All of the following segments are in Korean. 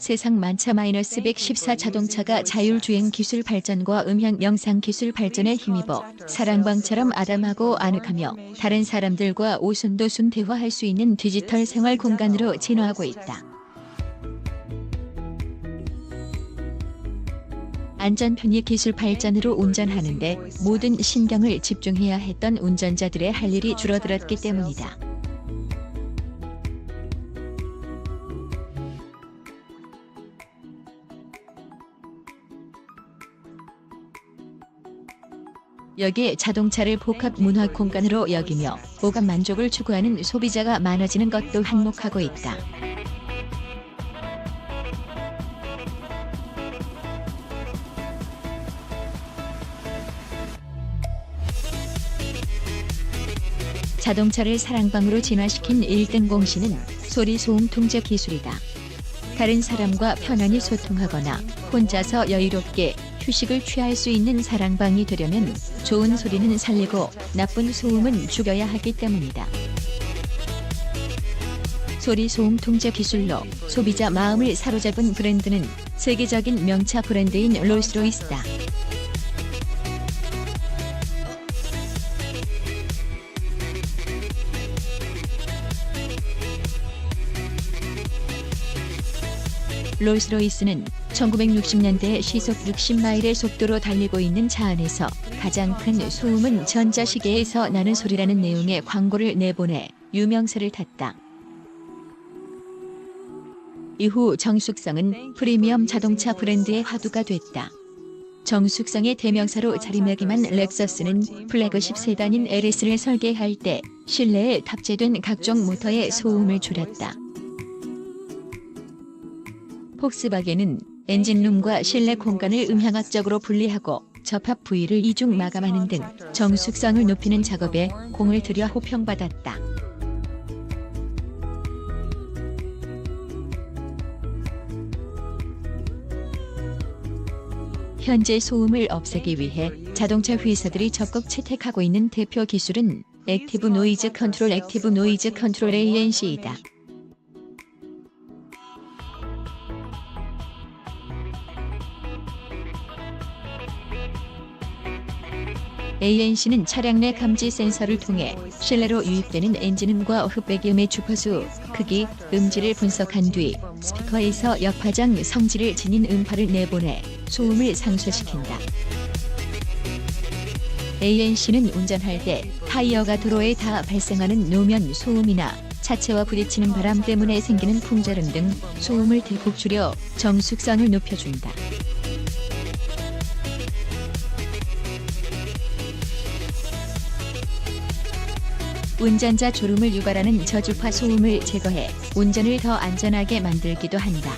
세상 만차 -114 자동차가 자율주행 기술 발전과 음향 영상 기술 발전에 힘입어 사랑방처럼 아담하고 아늑하며 다른 사람들과 오순도순 대화할 수 있는 디지털 생활 공간으로 진화하고 있다. 안전 편의 기술 발전으로 운전하는데 모든 신경을 집중해야 했던 운전자들의 할 일이 줄어들었기 때문이다. 여기에 자동차를 복합 문화 공간으로 여기며 오감 만족을 추구하는 소비자가 많아지는 것도 한몫하고 있다. 자동차를 사랑방으로 진화시킨 1등 공신은 소리 소음 통제 기술이다. 다른 사람과 편안히 소통하거나 혼자서 여유롭게 휴식을 취할 수 있는 사랑방이 되려면 좋은 소리는 살리고 나쁜 소음은 죽여야 하기 때문이다. 소리 소음 통제 기술로 소비자 마음을 사로잡은 브랜드는 세계적인 명차 브랜드인 롤스로이스다. 롤스로이스는 1960년대 시속 60마일의 속도로 달리고 있는 차 안에서 가장 큰 소음은 전자시계에서 나는 소리라는 내용의 광고를 내보내 유명세를 탔다. 이후 정숙성은 프리미엄 자동차 브랜드의 화두가 됐다. 정숙성의 대명사로 자리매김한 렉서스는 플래그십 세단인 LS를 설계할 때 실내에 탑재된 각종 모터의 소음을 줄였다. 폭스바겐은 엔진룸과 실내 공간을 음향학적으로 분리하고 접합 부위를 이중 마감하는 등 정숙성을 높이는 작업에 공을 들여 호평받았다. 현재 소음을 없애기 위해 자동차 회사들이 적극 채택하고 있는 대표 기술은 액티브 노이즈 컨트롤 ANC이다. ANC는 차량 내 감지 센서를 통해 실내로 유입되는 엔진음과 흡배기음의 주파수, 크기, 음질을 분석한 뒤 스피커에서 역파장 성질을 지닌 음파를 내보내 소음을 상쇄시킨다. ANC는 운전할 때 타이어가 도로에 닿아 발생하는 노면 소음이나 차체와 부딪히는 바람 때문에 생기는 풍절음 등 소음을 대폭 줄여 정숙성을 높여준다. 운전자 졸음을 유발하는 저주파 소음을 제거해 운전을 더 안전하게 만들기도 한다.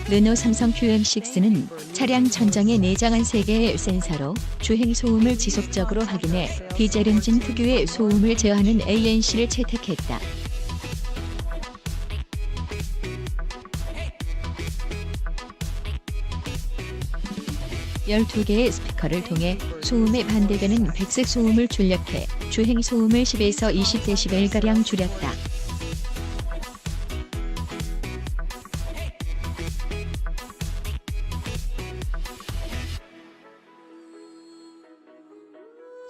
르노 삼성 QM6는 차량 천장에 내장한 3개의 센서로 주행 소음을 지속적으로 확인해 디젤 엔진 특유의 소음을 제어하는 ANC를 채택했다. 12개의 스피커를 통해 소음에 반대되는 백색 소음을 출력해 주행 소음을 10에서 20dB가량 줄였다.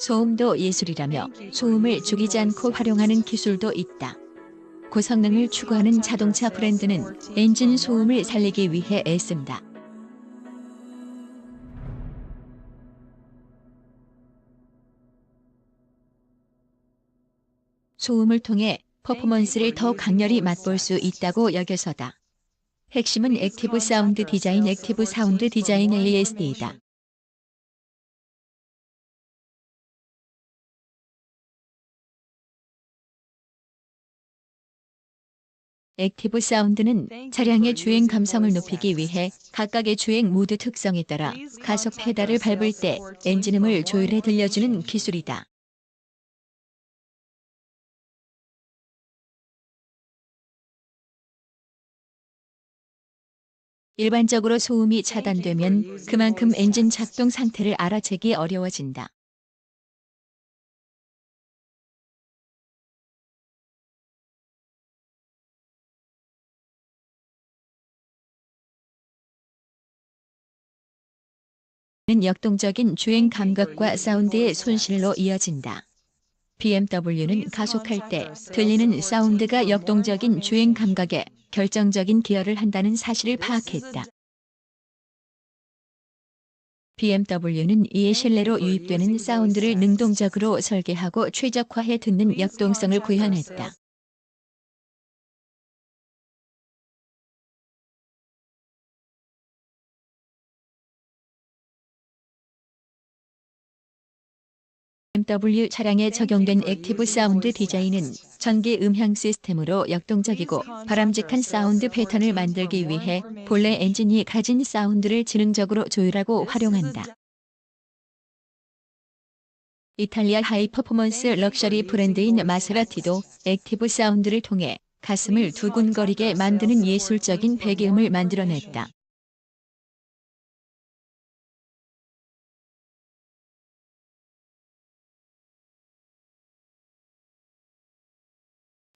소음도 예술이라며 소음을 죽이지 않고 활용하는 기술도 있다. 고성능을 추구하는 자동차 브랜드는 엔진 소음을 살리기 위해 애쓴다. 소음을 통해 퍼포먼스를 더 강렬히 맛볼 수 있다고 여겨서다. 핵심은 액티브 사운드 디자인 ASD이다. 액티브 사운드는 차량의 주행 감성을 높이기 위해 각각의 주행 모드 특성에 따라 가속 페달을 밟을 때 엔진음을 조율해 들려주는 기술이다. 일반적으로 소음이 차단되면 그만큼 엔진 작동 상태를 알아채기 어려워진다. 는 역동적인 주행 감각과 사운드의 손실로 이어진다. BMW는 가속할 때 들리는 사운드가 역동적인 주행 감각에 결정적인 기여를 한다는 사실을 파악했다. BMW는 이에 실내로 유입되는 사운드를 능동적으로 설계하고 최적화해 듣는 역동성을 구현했다. BMW 차량에 적용된 액티브 사운드 디자인은 전기 음향 시스템으로 역동적이고 바람직한 사운드 패턴을 만들기 위해 본래 엔진이 가진 사운드를 지능적으로 조율하고 활용한다. 이탈리아 하이퍼포먼스 럭셔리 브랜드인 마세라티도 액티브 사운드를 통해 가슴을 두근거리게 만드는 예술적인 배기음을 만들어냈다.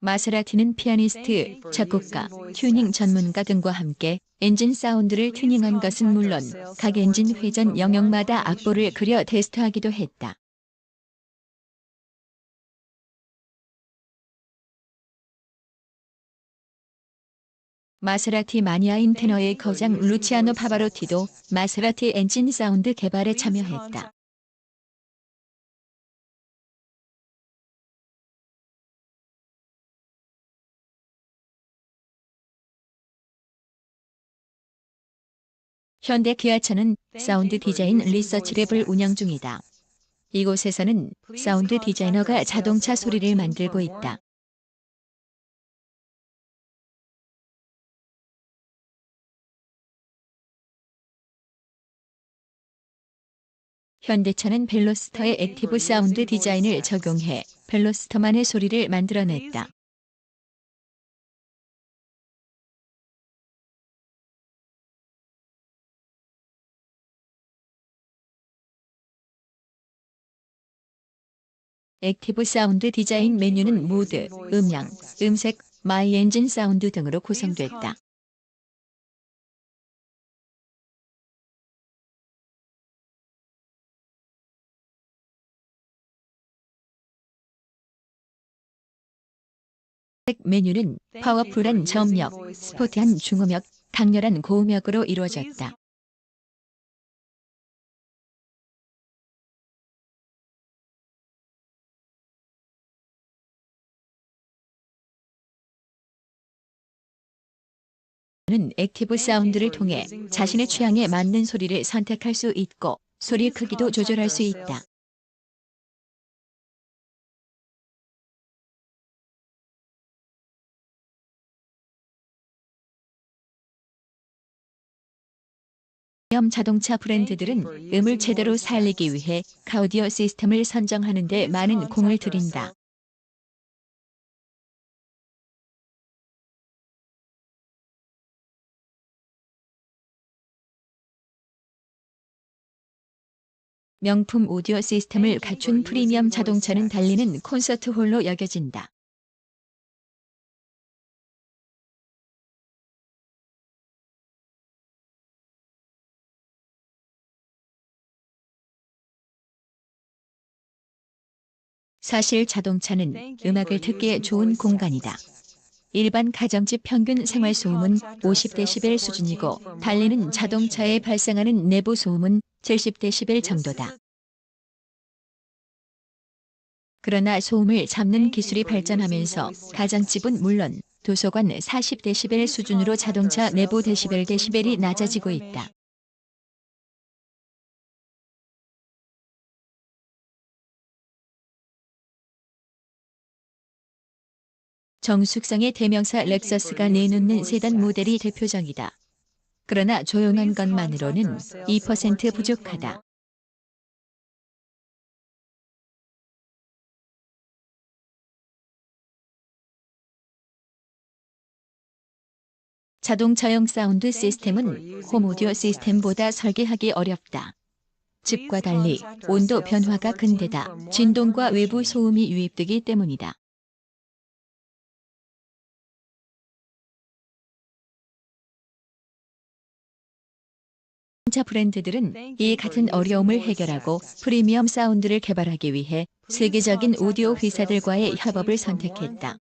마세라티는 피아니스트, 작곡가, 튜닝 전문가 등과 함께 엔진 사운드를 튜닝한 것은 물론 각 엔진 회전 영역마다 악보를 그려 테스트하기도 했다. 마세라티 마니아인 테너의 거장 루치아노 파바로티도 마세라티 엔진 사운드 개발에 참여했다. 현대 기아차는 사운드 디자인 리서치랩을 운영 중이다. 이곳에서는 사운드 디자이너가 자동차 소리를 만들고 있다. 현대차는 벨로스터의 액티브 사운드 디자인을 적용해 벨로스터만의 소리를 만들어냈다. 액티브 사운드 디자인 메뉴는 모드, 음량, 음색, 마이 엔진 사운드 등으로 구성됐다. 메뉴는 파워풀한 저음역, 스포티한 중음역, 강렬한 고음역으로 이루어졌다. 는 액티브 사운드를 통해 자신의 취향에 맞는 소리를 선택할 수 있고 소리 크기도 조절할 수 있다. 프리미엄 자동차 브랜드들은 음을 제대로 살리기 위해 카오디오 시스템을 선정하는 데 많은 공을 들인다. 명품 오디오 시스템을 갖춘 프리미엄 자동차는 달리는 콘서트홀로 여겨진다. 사실 자동차는 음악을 듣기에 좋은 공간이다. 일반 가정집 평균 생활 소음은 50데시벨 수준이고 달리는 자동차에 발생하는 내부 소음은 70데시벨 정도다. 그러나 소음을 잡는 기술이 발전하면서 가정집은 물론 도서관 40데시벨 수준으로 자동차 내부 데시벨이 낮아지고 있다. 정숙성의 대명사 렉서스가 내놓는 세단 모델이 대표적이다. 그러나 조용한 것만으로는 2% 부족하다. 자동차용 사운드 시스템은 홈 오디오 시스템보다 설계하기 어렵다. 집과 달리 온도 변화가 큰 데다 진동과 외부 소음이 유입되기 때문이다. 자동차 브랜드들은 이 같은 어려움을 해결하고 프리미엄 사운드를 개발하기 위해 세계적인 오디오 회사들과의 협업을 선택했다.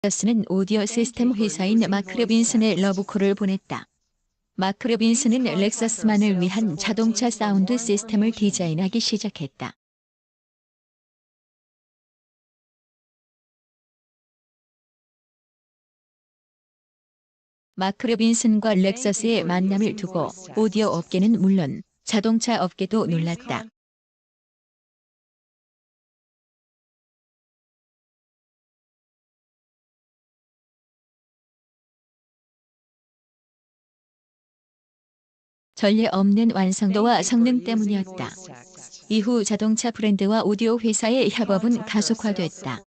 렉서스는 오디오 시스템 회사인 마크 로빈슨에 러브콜을 보냈다. 마크 로빈슨은 렉서스만을 위한 자동차 사운드 시스템을 디자인하기 시작했다. 마크 로빈슨과 렉서스의 만남을 두고 오디오 업계는 물론 자동차 업계도 놀랐다. 전례 없는 완성도와 성능 때문이었다. 이후 자동차 브랜드와 오디오 회사의 협업은 가속화됐다.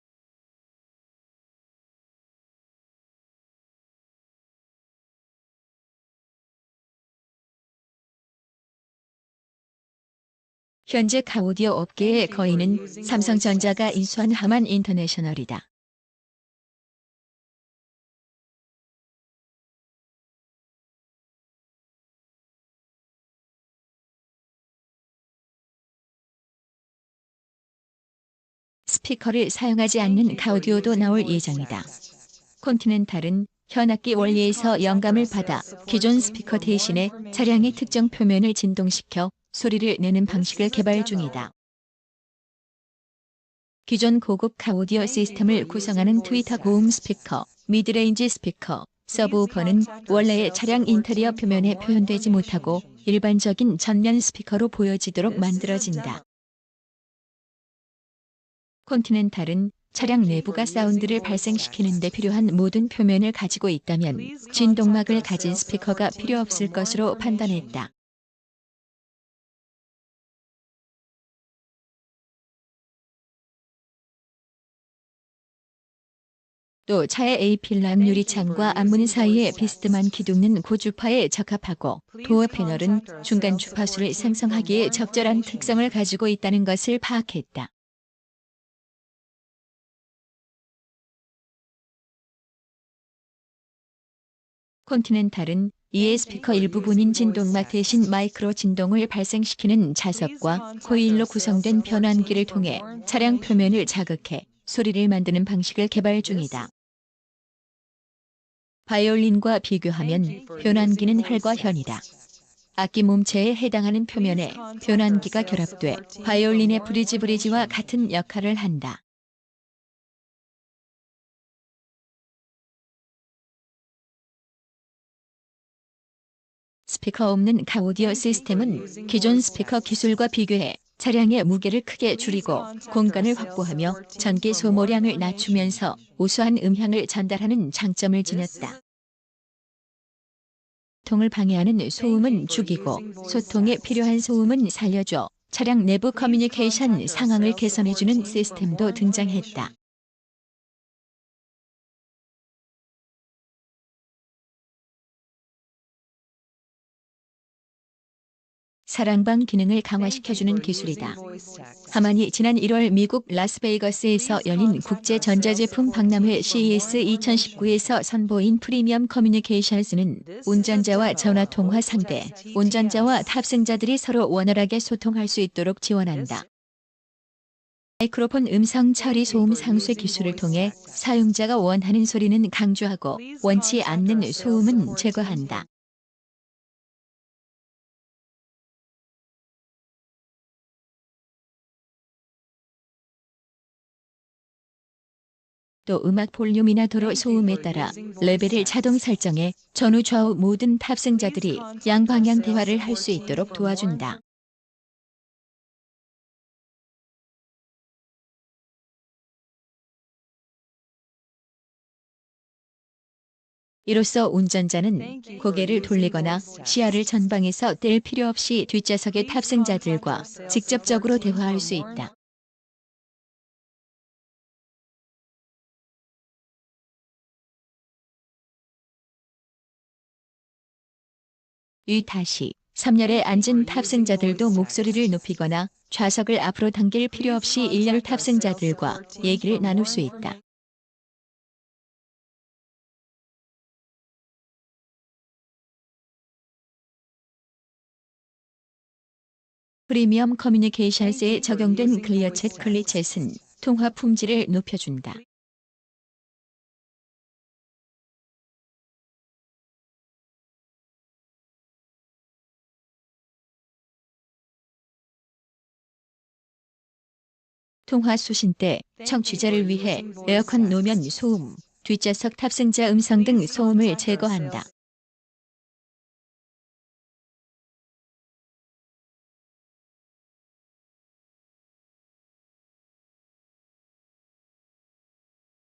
현재 카오디오 업계의 거인은 삼성전자가 인수한 하만 인터내셔널이다. 스피커를 사용하지 않는 카오디오도 나올 예정이다. 콘티넨탈은 현악기 원리에서 영감을 받아 기존 스피커 대신에 차량의 특정 표면을 진동시켜 소리를 내는 방식을 개발 중이다. 기존 고급 카오디오 시스템을 구성하는 트위터 고음 스피커, 미드레인지 스피커, 서브우퍼는 원래의 차량 인테리어 표면에 표현되지 못하고 일반적인 전면 스피커로 보여지도록 만들어진다. 콘티넨탈은 차량 내부가 사운드를 발생시키는 데 필요한 모든 표면을 가지고 있다면 진동막을 가진 스피커가 필요 없을 것으로 판단했다. 또 차의 A필름 유리창과 앞문 사이에 비스듬한 기둥은 고주파에 적합하고 도어 패널은 중간 주파수를 생성하기에 적절한 특성을 가지고 있다는 것을 파악했다. 콘티넨탈은 이에 스피커 일부분인 진동막 대신 마이크로 진동을 발생시키는 자석과 코일로 구성된 변환기를 통해 차량 표면을 자극해 소리를 만드는 방식을 개발 중이다. 바이올린과 비교하면 변환기는 헬과 현이다. 악기 몸체에 해당하는 표면에 변환기가 결합돼 바이올린의 브리지와 같은 역할을 한다. 스피커 없는 카오디오 시스템은 기존 스피커 기술과 비교해 차량의 무게를 크게 줄이고 공간을 확보하며 전기 소모량을 낮추면서 우수한 음향을 전달하는 장점을 지녔다. 소통을 방해하는 소음은 죽이고 소통에 필요한 소음은 살려줘 차량 내부 커뮤니케이션 상황을 개선해주는 시스템도 등장했다. 사랑방 기능을 강화시켜주는 기술이다. 하만이 지난 1월 미국 라스베이거스에서 열린 국제전자제품 박람회 CES 2019에서 선보인 프리미엄 커뮤니케이션스는 운전자와 전화통화 상대, 운전자와 탑승자들이 서로 원활하게 소통할 수 있도록 지원한다. 마이크로폰 음성 처리 소음 상쇄 기술을 통해 사용자가 원하는 소리는 강조하고 원치 않는 소음은 제거한다. 또 음악 볼륨이나 도로 소음에 따라 레벨을 자동 설정해 전후 좌우 모든 탑승자들이 양방향 대화를 할 수 있도록 도와준다. 이로써 운전자는 고개를 돌리거나 시야를 전방에서 뗄 필요 없이 뒷좌석의 탑승자들과 직접적으로 대화할 수 있다. 이 다시 3열에 앉은 탑승자들도 목소리를 높이거나 좌석을 앞으로 당길 필요 없이 1열 탑승자들과 얘기를 나눌 수 있다. 프리미엄 커뮤니케이션스에 적용된 클리어챗 클리챗은 통화 품질을 높여준다. 통화 수신 때 청취자를 위해 에어컨 노면 소음, 뒷좌석 탑승자 음성 등 소음을 제거한다.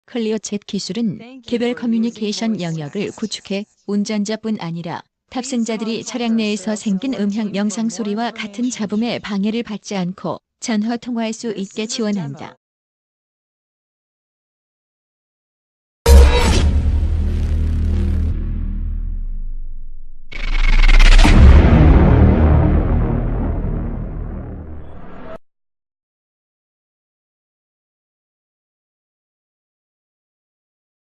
클리어챗 기술은 개별 커뮤니케이션 영역을 구축해 운전자뿐 아니라 탑승자들이 차량 내에서 생긴 음향 영상 소리와 같은 잡음에 방해를 받지 않고 전화 통화할 수 있게 지원한다.